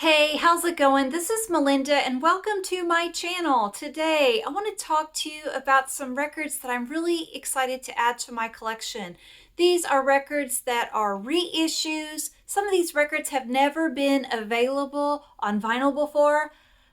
Hey, how's it going? This is Melinda and welcome to my channel. Today, I want to talk to you about some records that I'm really excited to add to my collection. These are records that are reissues. Some of these records have never been available on vinyl before,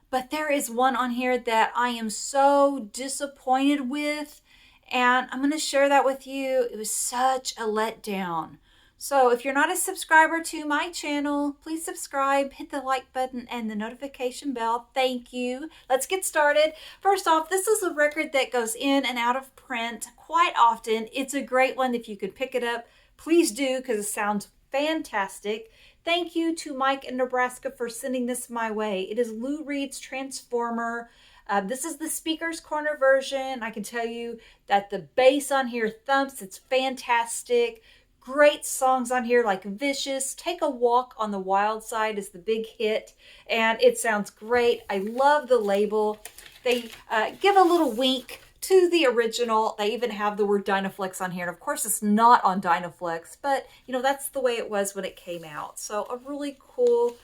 but there is one on here that I am so disappointed with, and I'm going to share that with you. It was such a letdown. So if you're not a subscriber to my channel, please subscribe, hit the like button and the notification bell. Thank you. Let's get started. First off, this is a record that goes in and out of print quite often. It's a great one. If you could pick it up, please do, because it sounds fantastic. Thank you to Mike in Nebraska for sending this my way. It is Lou Reed's Transformer. This is the Speaker's Corner version. I can tell you that the bass on here thumps. It's fantastic. Great songs on here like Vicious, Take a Walk on the Wild Side is the big hit, and it sounds great. I love the label. They give a little wink to the original. They even have the word Dynaflex on here. And of course, it's not on Dynaflex, but that's the way it was when it came out. So a really cool,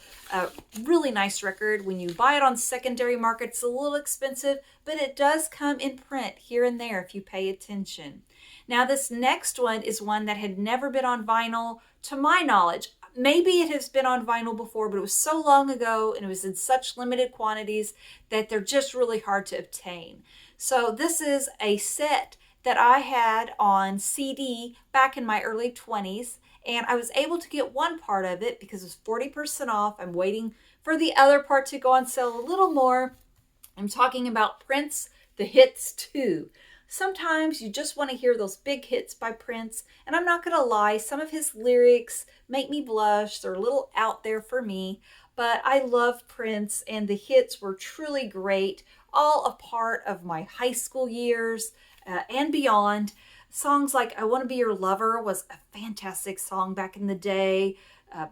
really nice record. When you buy it on secondary market, it's a little expensive, but it does come in print here and there if you pay attention. Now, this next one is one that had never been on vinyl, to my knowledge. Maybe it has been on vinyl before, but it was so long ago and it was in such limited quantities that they're just really hard to obtain. So this is a set that I had on CD back in my early 20s, and I was able to get one part of it because it was 40% off. I'm waiting for the other part to go on sale a little more. I'm talking about Prince, The Hits 2. Sometimes you just want to hear those big hits by Prince, and I'm not going to lie, some of his lyrics make me blush. They're a little out there for me, but I love Prince, and the hits were truly great, all a part of my high school years and beyond. Songs like I Want to Be Your Lover was a fantastic song back in the day,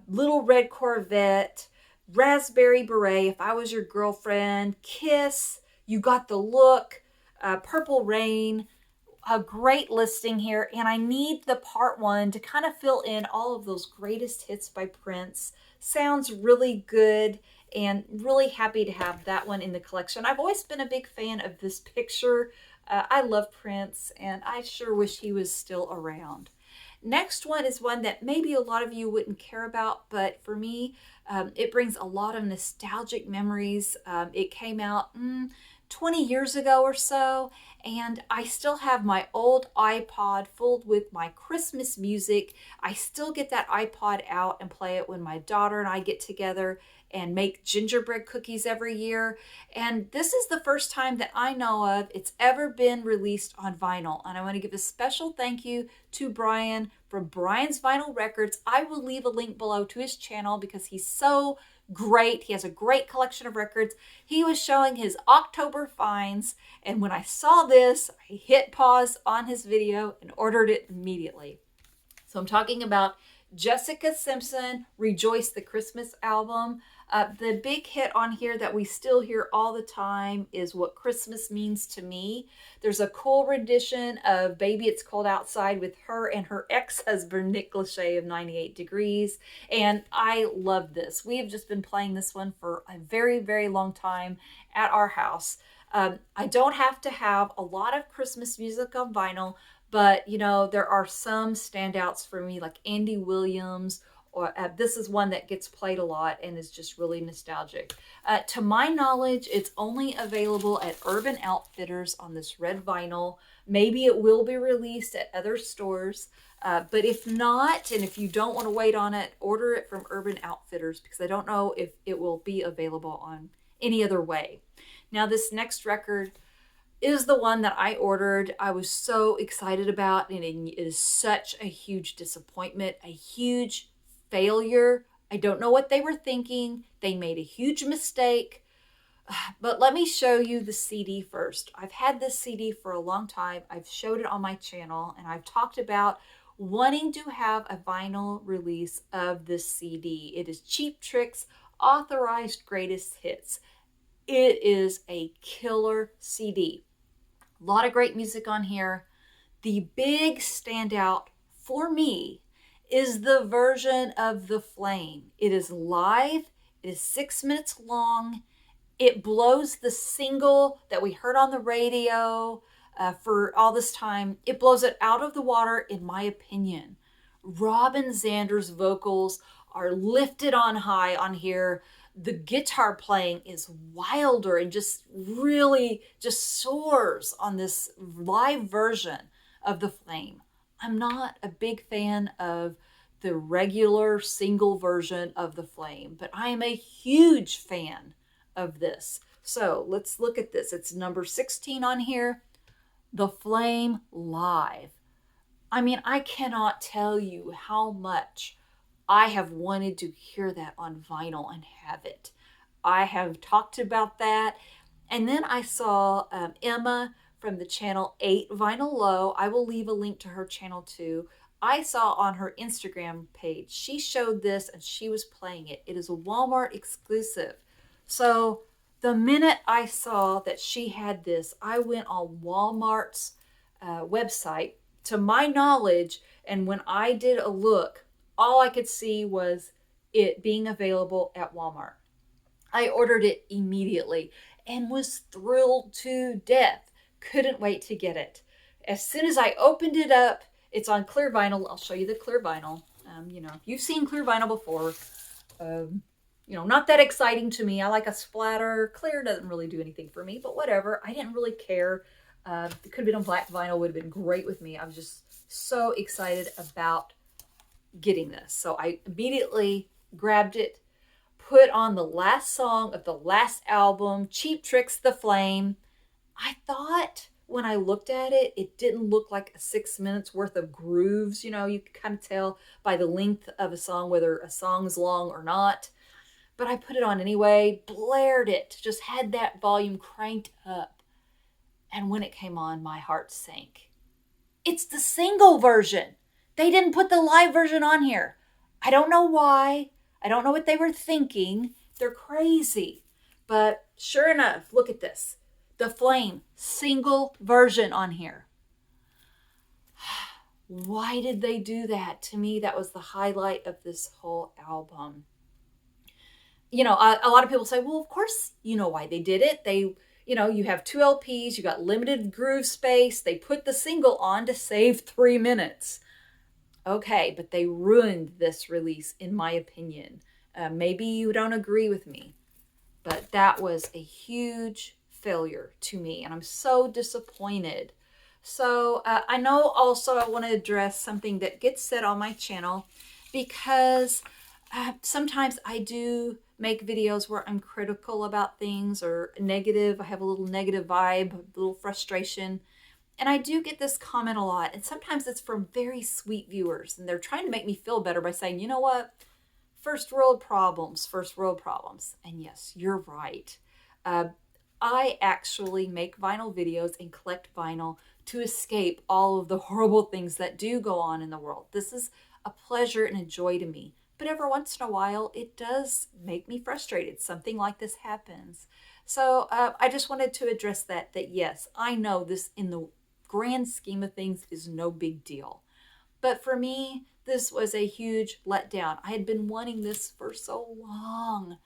Little Red Corvette, Raspberry Beret, If I Was Your Girlfriend, Kiss, You Got the Look, Purple Rain, a great listing here, and I need the part one to kind of fill in all of those greatest hits by Prince. Sounds really good, and really happy to have that one in the collection. I've always been a big fan of this picture. I love Prince, and I sure wish he was still around. Next one is one that maybe a lot of you wouldn't care about, but for me, it brings a lot of nostalgic memories. It came out 20 years ago or so, and I still have my old iPod filled with my Christmas music. I still get that iPod out and play it when my daughter and I get together and make gingerbread cookies every year. And this is the first time that I know of it's ever been released on vinyl. And I want to give a special thank you to Brian from Brian's Vinyl Records. I will leave a link below to his channel because he's so great. He has a great collection of records. He was showing his October finds, and when I saw this, I hit pause on his video and ordered it immediately. So I'm talking about Jessica Simpson, Rejoice, the Christmas album. The big hit on here that we still hear all the time is What Christmas Means to Me. There's a cool rendition of Baby It's Cold Outside with her and her ex-husband Nick Lachey of 98 Degrees. And I love this. We have just been playing this one for a very, very long time at our house. I don't have to have a lot of Christmas music on vinyl, but there are some standouts for me, like Andy Williams, or this is one that gets played a lot and is just really nostalgic. To my knowledge, it's only available at Urban Outfitters on this red vinyl. Maybe it will be released at other stores, but if not, and if you don't want to wait on it, order it from Urban Outfitters, because I don't know if it will be available on any other way. Now, this next record is the one that I ordered. I was so excited about, and it is such a huge disappointment, a huge failure. I don't know what they were thinking. They made a huge mistake. But let me show you the CD first. I've had this CD for a long time. I've showed it on my channel, and I've talked about wanting to have a vinyl release of this CD. It is Cheap Trick's Authorized Greatest Hits. It is a killer CD. A lot of great music on here. The big standout for me is the version of The Flame. It is live. It is 6 minutes long. It blows the single that we heard on the radio for all this time. It blows it out of the water, in my opinion. Robin Zander's vocals are lifted on high on here. The guitar playing is wilder and just really just soars on this live version of The Flame. I'm not a big fan of the regular single version of The Flame, but I am a huge fan of this. So let's look at this. It's number 16 on here, The Flame Live. I mean, I cannot tell you how much I have wanted to hear that on vinyl and have it. I have talked about that. And then I saw Emma from the channel 8 Vinyl Low. I will leave a link to her channel too. I saw on her Instagram page, she showed this and she was playing it. It is a Walmart exclusive. So the minute I saw that she had this, I went on Walmart's website, to my knowledge, and when I did a look, all I could see was it being available at Walmart. I ordered it immediately and was thrilled to death. Couldn't wait to get it. As soon as I opened it up, it's on clear vinyl. I'll show you the clear vinyl. You've seen clear vinyl before. Not that exciting to me. I like a splatter. Clear doesn't really do anything for me, but whatever. I didn't really care. It could have been on black vinyl, would have been great with me. I was just so excited about getting this. So I immediately grabbed it, put on the last song of the last album, Cheap Trick's The Flame. I thought when I looked at it, it didn't look like a 6 minutes worth of grooves. You can kind of tell by the length of a song whether a song's long or not. But I put it on anyway, blared it, just had that volume cranked up. And when it came on, my heart sank. It's the single version. They didn't put the live version on here. I don't know why. I don't know what they were thinking. They're crazy. But sure enough, look at this. The Flame single version on here. Why did they do that? To me, that was the highlight of this whole album. A lot of people say, well, of course, you know why they did it. You have 2 LPs, you got limited groove space. They put the single on to save 3 minutes. Okay, but they ruined this release, in my opinion. Maybe you don't agree with me, but that was a huge failure to me, and I'm so disappointed. So I know also I want to address something that gets said on my channel, because sometimes I do make videos where I'm critical about things or negative. I have a little negative vibe, a little frustration. And I do get this comment a lot. And sometimes it's from very sweet viewers. And they're trying to make me feel better by saying, you know what? First world problems, first world problems. And yes, you're right. I actually make vinyl videos and collect vinyl to escape all of the horrible things that do go on in the world. This is a pleasure and a joy to me. But every once in a while, it does make me frustrated. Something like this happens. So I just wanted to address that yes, I know this in the grand scheme of things is no big deal. But for me, this was a huge letdown. I had been wanting this for so long.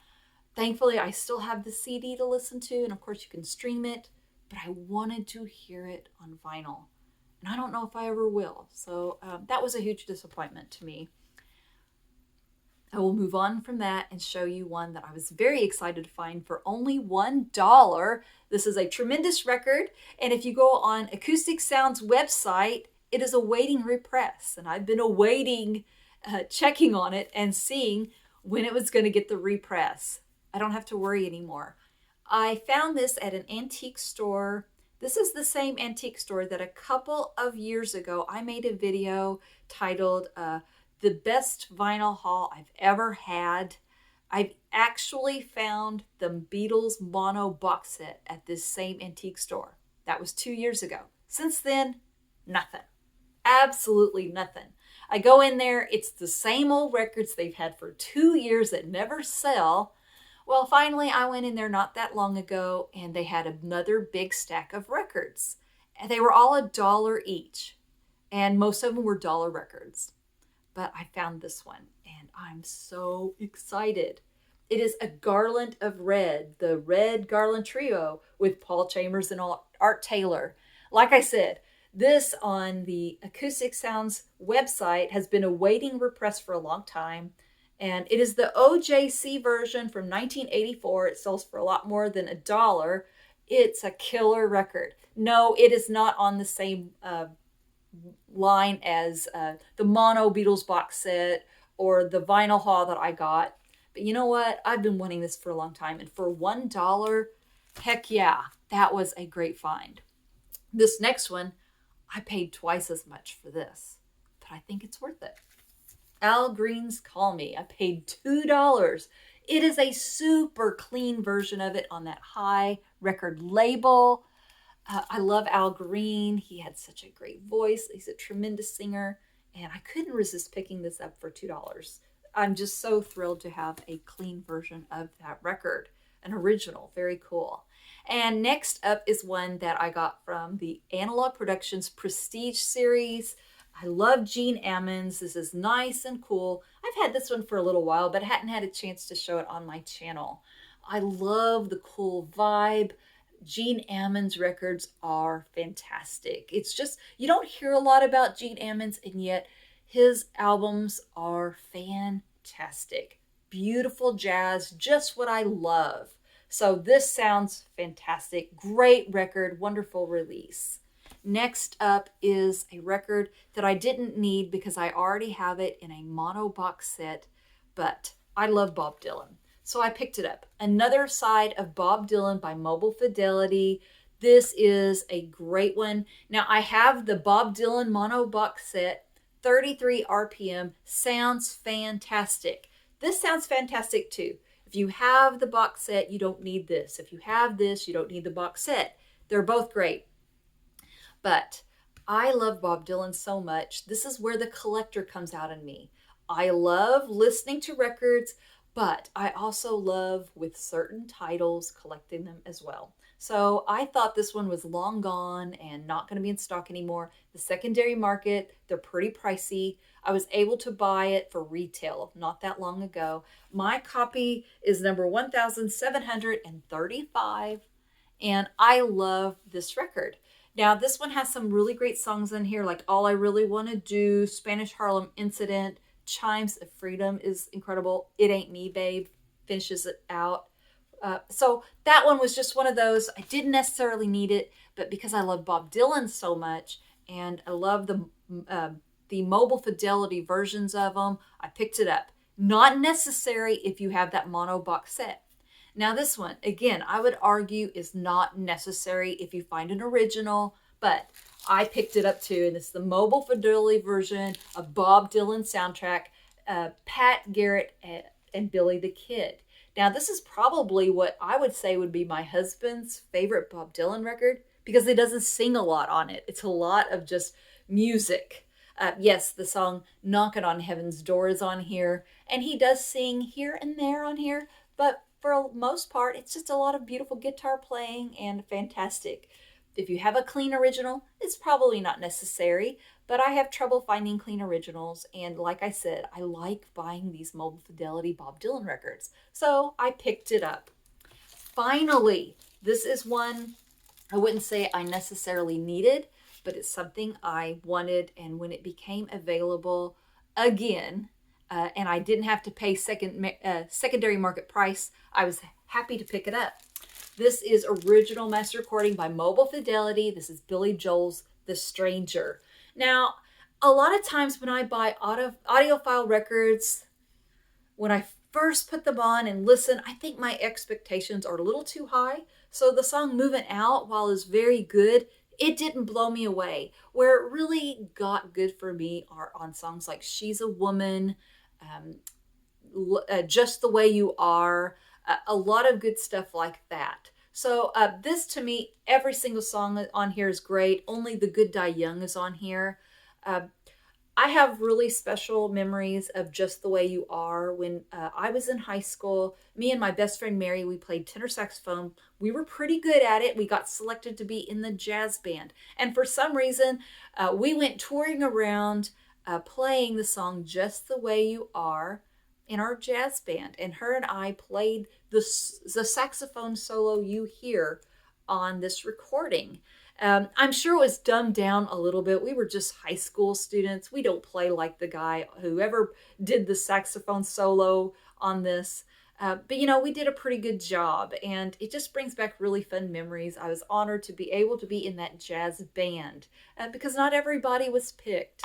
Thankfully, I still have the CD to listen to, and of course you can stream it, but I wanted to hear it on vinyl. And I don't know if I ever will. So that was a huge disappointment to me. I will move on from that and show you one that I was very excited to find for only $1. This is a tremendous record, and if you go on Acoustic Sound's website, it is awaiting repress, and I've been awaiting, checking on it and seeing when it was going to get the repress. I don't have to worry anymore. I found this at an antique store. This is the same antique store that a couple of years ago I made a video titled The Best Vinyl Haul I've Ever Had. I've actually found the Beatles mono box set at this same antique store. That was 2 years ago. Since then, nothing. Absolutely nothing. I go in there, it's the same old records they've had for 2 years that never sell. Well, finally, I went in there not that long ago, and they had another big stack of records. And they were all $1 each, and most of them were dollar records. But I found this one, and I'm so excited. It is A Garland of Red, the Red Garland Trio with Paul Chambers and Art Taylor. Like I said, this on the Acoustic Sounds website has been awaiting repress for a long time. And it is the OJC version from 1984. It sells for a lot more than $1. It's a killer record. No, it is not on the same line as the mono Beatles box set or the vinyl haul that I got. But you know what? I've been wanting this for a long time. And for $1, heck yeah, that was a great find. This next one, I paid twice as much for this, but I think it's worth it. Al Green's Call Me. I paid $2. It is a super clean version of it on that High record label. I love Al Green. He had such a great voice. He's a tremendous singer, and I couldn't resist picking this up for $2. I'm just so thrilled to have a clean version of that record, an original, very cool. And next up is one that I got from the Analog Productions Prestige series. I love Gene Ammons. This is nice and cool. I've had this one for a little while, but hadn't had a chance to show it on my channel. I love the cool vibe. Gene Ammons records are fantastic. It's just, you don't hear a lot about Gene Ammons, and yet his albums are fantastic. Beautiful jazz, just what I love. So this sounds fantastic. Great record, wonderful release. Next up is a record that I didn't need because I already have it in a mono box set, but I love Bob Dylan. So I picked it up. Another Side of Bob Dylan by Mobile Fidelity. This is a great one. Now I have the Bob Dylan mono box set, 33 RPM, sounds fantastic. This sounds fantastic too. If you have the box set, you don't need this. If you have this, you don't need the box set. They're both great. But I love Bob Dylan so much. This is where the collector comes out in me. I love listening to records, but I also love, with certain titles, collecting them as well. So I thought this one was long gone and not going to be in stock anymore. The secondary market, they're pretty pricey. I was able to buy it for retail not that long ago. My copy is number 1735, and I love this record. Now, this one has some really great songs in here, like All I Really Want to Do, Spanish Harlem Incident, Chimes of Freedom is incredible. It Ain't Me, Babe finishes it out. So that one was just one of those. I didn't necessarily need it, but because I love Bob Dylan so much and I love the Mobile Fidelity versions of them, I picked it up. Not necessary if you have that mono box set. Now this one, again, I would argue is not necessary if you find an original, but I picked it up too, and it's the Mobile Fidelity version of Bob Dylan soundtrack, Pat Garrett and Billy the Kid. Now, this is probably what I would say would be my husband's favorite Bob Dylan record because he doesn't sing a lot on it. It's a lot of just music. Yes, the song Knockin' on Heaven's Door is on here, and he does sing here and there on here, but for the most part, it's just a lot of beautiful guitar playing and fantastic. If you have a clean original, it's probably not necessary, but I have trouble finding clean originals. And like I said, I like buying these Mobile Fidelity Bob Dylan records. So I picked it up. Finally, this is one I wouldn't say I necessarily needed, but it's something I wanted. And when it became available again, and I didn't have to pay secondary market price, I was happy to pick it up. This is original master recording by Mobile Fidelity. This is Billy Joel's The Stranger. Now, a lot of times when I buy audiophile records, when I first put them on and listen, I think my expectations are a little too high. So the song Moving Out, while it's very good, it didn't blow me away. Where it really got good for me are on songs like She's a Woman, Just the Way You Are, a lot of good stuff like that. So this, to me, every single song on here is great. Only The Good Die Young is on here. I have really special memories of Just the Way You Are. When I was in high school, me and my best friend Mary, we played tenor saxophone. We were pretty good at it. We got selected to be in the jazz band. And for some reason, we went touring around playing the song Just the Way You Are in our jazz band, and her and I played the saxophone solo you hear on this recording. I'm sure it was dumbed down a little bit. We were just high school students. We don't play like the guy whoever did the saxophone solo on this. But you know, we did a pretty good job, and it just brings back really fun memories. I was honored to be able to be in that jazz band because not everybody was picked.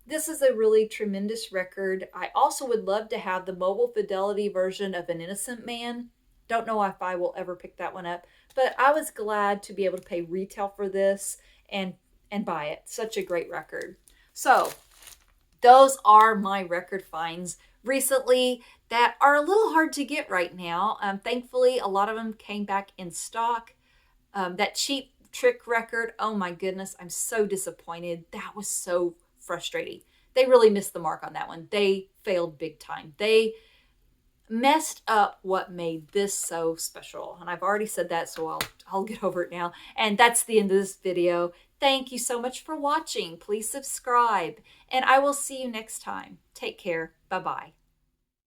This is a really tremendous record. I also would love to have the mobile fidelity version of An Innocent Man. Don't know if I will ever pick that one up, but I was glad to be able to pay retail for this and buy it. Such a great record. So, those are my record finds recently that are a little hard to get right now. Thankfully, a lot of them came back in stock. That Cheap Trick record, oh my goodness, I'm so disappointed. That was so frustrating. They really missed the mark on that one. They failed big time. They messed up what made this so special. And I've already said that, so I'll get over it now. And that's the end of this video. Thank you so much for watching. Please subscribe, and I will see you next time. Take care. Bye-bye.